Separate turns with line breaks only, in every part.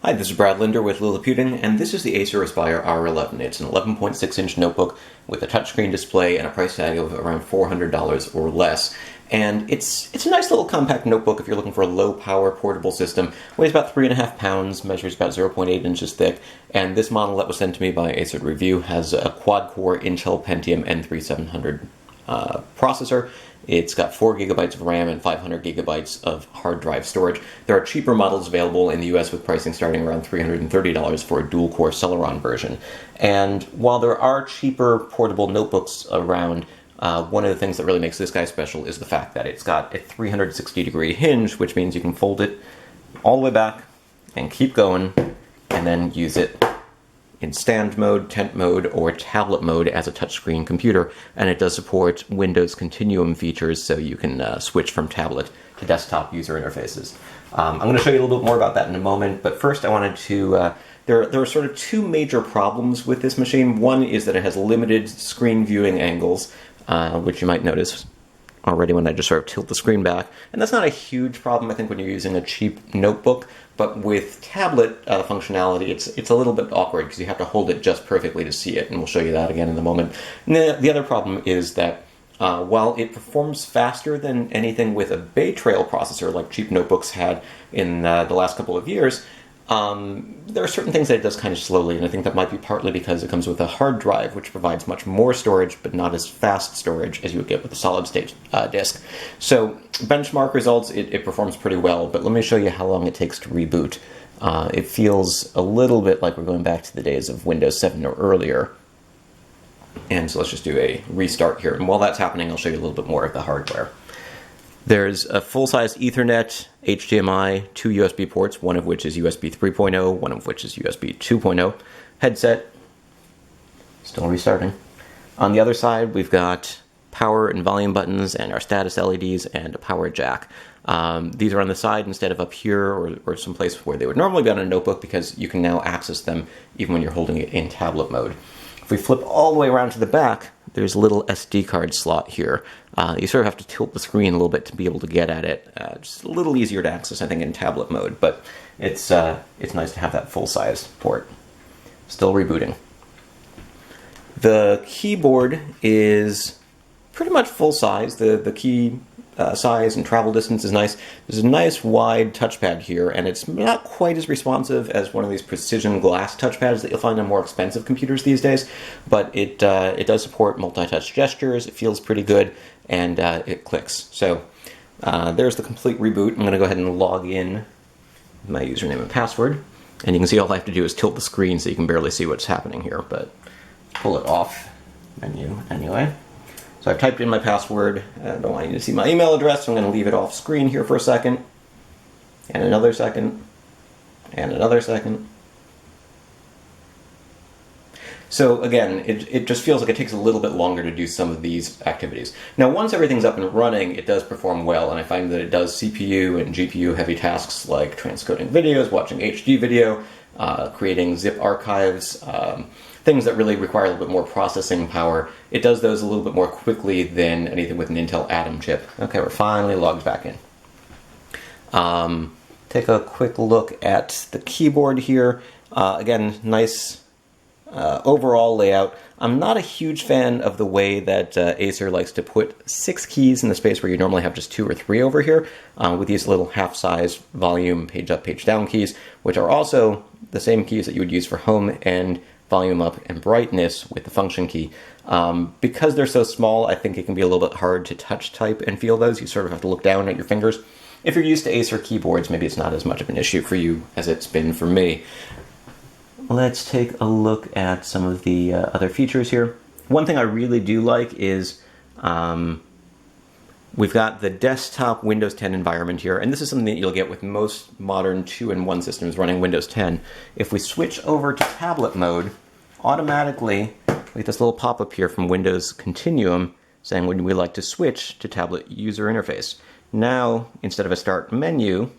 Hi, this is Brad Linder with Liliputing, and this is the Acer Aspire R11. It's an 11.6-inch notebook with a touchscreen display and a price tag of around $400 or less. And it's a nice little compact notebook if you're looking for a low-power portable system. Weighs about 3.5 pounds, measures about 0.8 inches thick, and this model that was sent to me by Acer Review has a quad-core Intel Pentium N3700 processor. It's got 4 gigabytes of RAM and 500 gigabytes of hard drive storage. There are cheaper models available in the US with pricing starting around $330 for a dual-core Celeron version. And while there are cheaper portable notebooks around, one of the things that really makes this guy special is the fact that it's got a 360-degree hinge, which means you can fold it all the way back and keep going, and then use it in stand mode, tent mode, or tablet mode as a touchscreen computer, and it does support Windows Continuum features, so you can switch from tablet to desktop user interfaces. I'm going to show you a little bit more about that in a moment, but first I wanted to... There are sort of two major problems with this machine. One is that it has limited screen viewing angles, which you might notice already when I just sort of tilt the screen back. And that's not a huge problem, I think, when you're using a cheap notebook, but with tablet functionality, it's a little bit awkward because you have to hold it just perfectly to see it, and we'll show you that again in a moment. And the other problem is that while it performs faster than anything with a Bay Trail processor like cheap notebooks had in the last couple of years, there are certain things that it does kind of slowly, and I think that might be partly because it comes with a hard drive, which provides much more storage, but not as fast storage as you would get with a solid-state disk. So, benchmark results, it performs pretty well, but let me show you how long it takes to reboot. It feels a little bit like we're going back to the days of Windows 7 or earlier. And so let's just do a restart here, and while that's happening, I'll show you a little bit more of the hardware. There's a full-size Ethernet, HDMI, 2 USB ports, one of which is USB 3.0, one of which is USB 2.0, headset, still restarting. On the other side, we've got power and volume buttons and our status LEDs and a power jack. These are on the side instead of up here or someplace where they would normally be on a notebook, because you can now access them even when you're holding it in tablet mode. If we flip all the way around to the back, there's a little SD card slot here. You sort of have to tilt the screen a little bit to be able to get at it. Just a little easier to access, I think, in tablet mode, but it's nice to have that full-size port. Still rebooting. The keyboard is pretty much full-size. The key size and travel distance is nice. There's a nice wide touchpad here, and it's not quite as responsive as one of these precision glass touchpads that you'll find on more expensive computers these days, but it does support multi-touch gestures, it feels pretty good, and it clicks. So there's the complete reboot. I'm going to go ahead and log in with my username and password, and you can see all I have to do is tilt the screen so you can barely see what's happening here, but pull it off menu anyway. So I've typed in my password. I don't want you to see my email address, so I'm going to leave it off screen here for a second. And another second. And another second. So again, it just feels like it takes a little bit longer to do some of these activities. Now, once everything's up and running, it does perform well, and I find that it does CPU and GPU heavy tasks like transcoding videos, watching HD video, creating zip archives, things that really require a little bit more processing power. It does those a little bit more quickly than anything with an Intel Atom chip. Okay, we're finally logged back in. Take a quick look at the keyboard here. Again, nice overall layout. I'm not a huge fan of the way that Acer likes to put 6 keys in the space where you normally have just 2 or 3 over here, with these little half-size volume, page up, page down keys, which are also the same keys that you would use for home and volume up and brightness with the function key. Because they're so small, I think it can be a little bit hard to touch type and feel those. You sort of have to look down at your fingers. If you're used to Acer keyboards, maybe it's not as much of an issue for you as it's been for me. Let's take a look at some of the other features here. One thing I really do like is we've got the desktop Windows 10 environment here, and this is something that you'll get with most modern 2-in-1 systems running Windows 10. If we switch over to tablet mode, automatically we get this little pop-up here from Windows Continuum saying when we like to switch to tablet user interface. Now, instead of a start menu,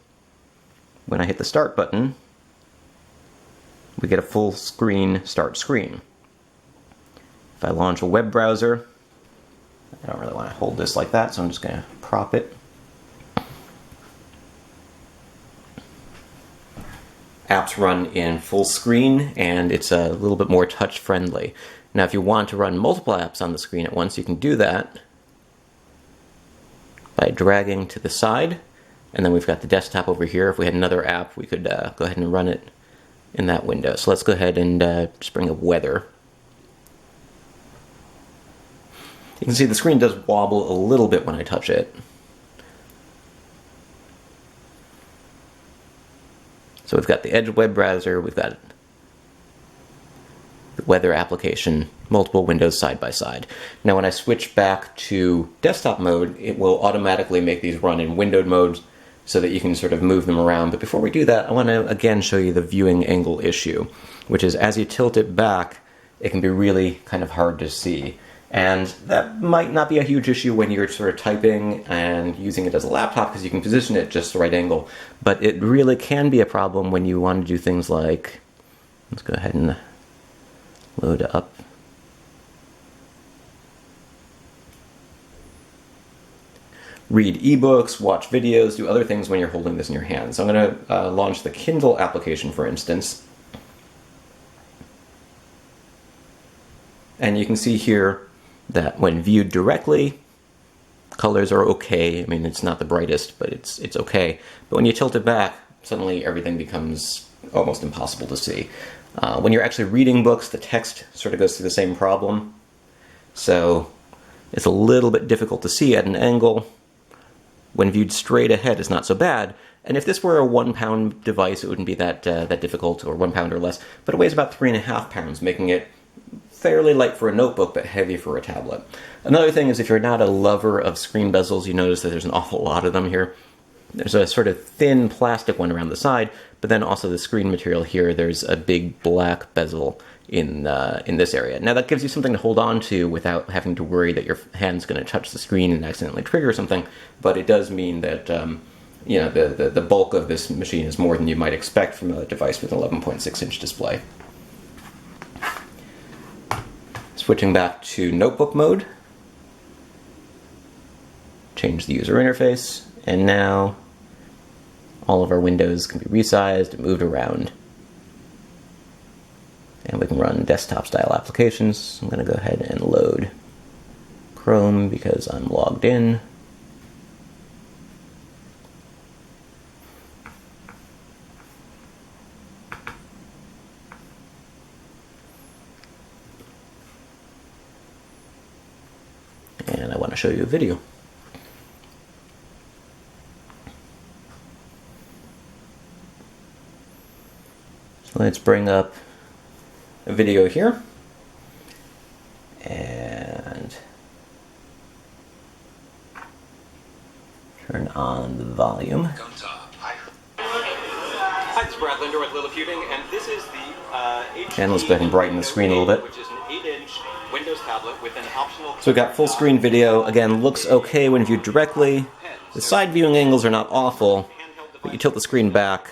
when I hit the start button, we get a full screen start screen. If I launch a web browser, I don't really want to hold this like that, so I'm just going to prop it. apps run in full screen, and it's a little bit more touch-friendly. Now, if you want to run multiple apps on the screen at once, you can do that by dragging to the side, and then we've got the desktop over here. If we had another app, we could go ahead and run it in that window. So let's go ahead and just bring up weather. You can see the screen does wobble a little bit when I touch it. So we've got the Edge web browser, we've got the weather application, multiple windows side by side. Now when I switch back to desktop mode, it will automatically make these run in windowed modes so that you can sort of move them around. But before we do that, I want to again show you the viewing angle issue, which is as you tilt it back, it can be really kind of hard to see. And that might not be a huge issue when you're sort of typing and using it as a laptop because you can position it just the right angle. But it really can be a problem when you want to do things like, let's go ahead and load up. Read ebooks, watch videos, do other things when you're holding this in your hands. So I'm going to launch the Kindle application, for instance. And you can see here that when viewed directly, colors are okay. I mean, it's not the brightest, but it's okay. But when you tilt it back, suddenly everything becomes almost impossible to see. When you're actually reading books, the text sort of goes through the same problem. So it's a little bit difficult to see at an angle. When viewed straight ahead, it's not so bad. And if this were a 1 pound device, it wouldn't be that difficult, or 1 pound or less. But it weighs about 3.5 pounds, making it fairly light for a notebook, but heavy for a tablet. Another thing is if you're not a lover of screen bezels, you notice that there's an awful lot of them here. There's a sort of thin plastic one around the side, but then also the screen material here, there's a big black bezel in this area. Now that gives you something to hold on to without having to worry that your hand's going to touch the screen and accidentally trigger something, but it does mean that you know, the bulk of this machine is more than you might expect from a device with an 11.6-inch display. Switching back to notebook mode, change the user interface, and now all of our windows can be resized and moved around. And we can run desktop style applications. I'm going to go ahead and load Chrome because I'm logged in. And I want to show you a video. So let's bring up a video here. And turn on the volume.
Hi, this is Brad Linder with Liliputing, and this is the
And let's go ahead and brighten the screen a little bit.
which is an 8-inch Windows tablet with an optional...
So we've got full screen video. Again, looks okay when viewed directly. The side viewing angles are not awful, but you tilt the screen back,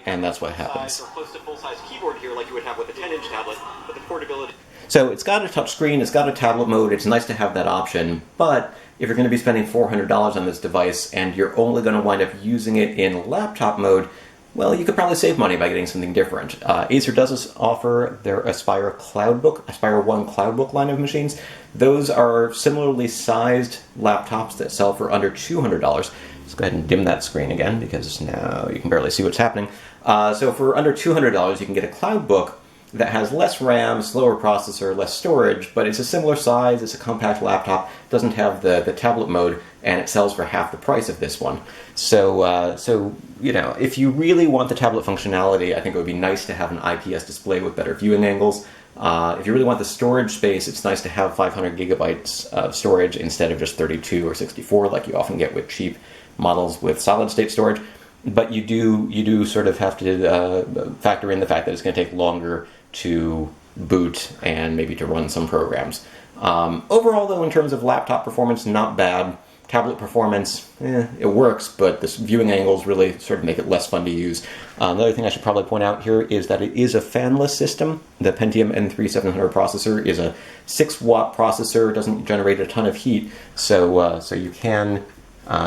and that's what happens.
Close to full-size keyboard here like you would have with a 10-inch tablet, but the portability...
So it's got a touch screen, it's got a tablet mode, it's nice to have that option, but if you're going to be spending $400 on this device and you're only going to wind up using it in laptop mode, well, you could probably save money by getting something different. Acer does offer their Aspire Aspire 1 Cloudbook line of machines. Those are similarly sized laptops that sell for under $200. Let's go ahead and dim that screen again because now you can barely see what's happening. So for under $200, you can get a Cloudbook that has less RAM, slower processor, less storage, but it's a similar size, it's a compact laptop, doesn't have the tablet mode, and it sells for half the price of this one. So you know, if you really want the tablet functionality, I think it would be nice to have an IPS display with better viewing angles. If you really want the storage space, it's nice to have 500 gigabytes of storage instead of just 32 or 64 like you often get with cheap models with solid-state storage. But you do sort of have to factor in the fact that it's going to take longer to boot and maybe to run some programs. Overall, though, in terms of laptop performance, not bad. Tablet performance, it works, but the viewing angles really sort of make it less fun to use. Another thing I should probably point out here is that it is a fanless system. The Pentium N3700 processor is a 6-watt processor, doesn't generate a ton of heat, so you can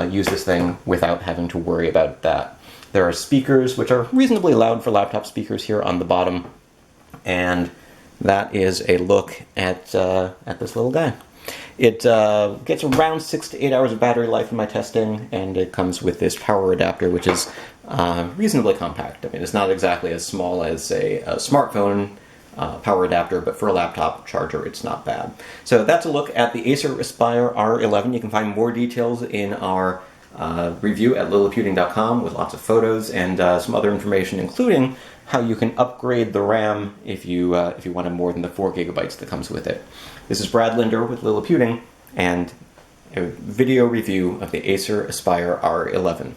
use this thing without having to worry about that. There are speakers, which are reasonably loud for laptop speakers here on the bottom. And that is a look at this little guy. It gets around 6 to 8 hours of battery life in my testing, and it comes with this power adapter, which is reasonably compact. I mean, it's not exactly as small as a smartphone power adapter, but for a laptop charger, it's not bad. So that's a look at the Acer Aspire R11. You can find more details in our review at Liliputing.com with lots of photos and some other information, including how you can upgrade the RAM if you wanted more than the 4 gigabytes that comes with it. This is Brad Linder with Liliputing, and a video review of the Acer Aspire R11.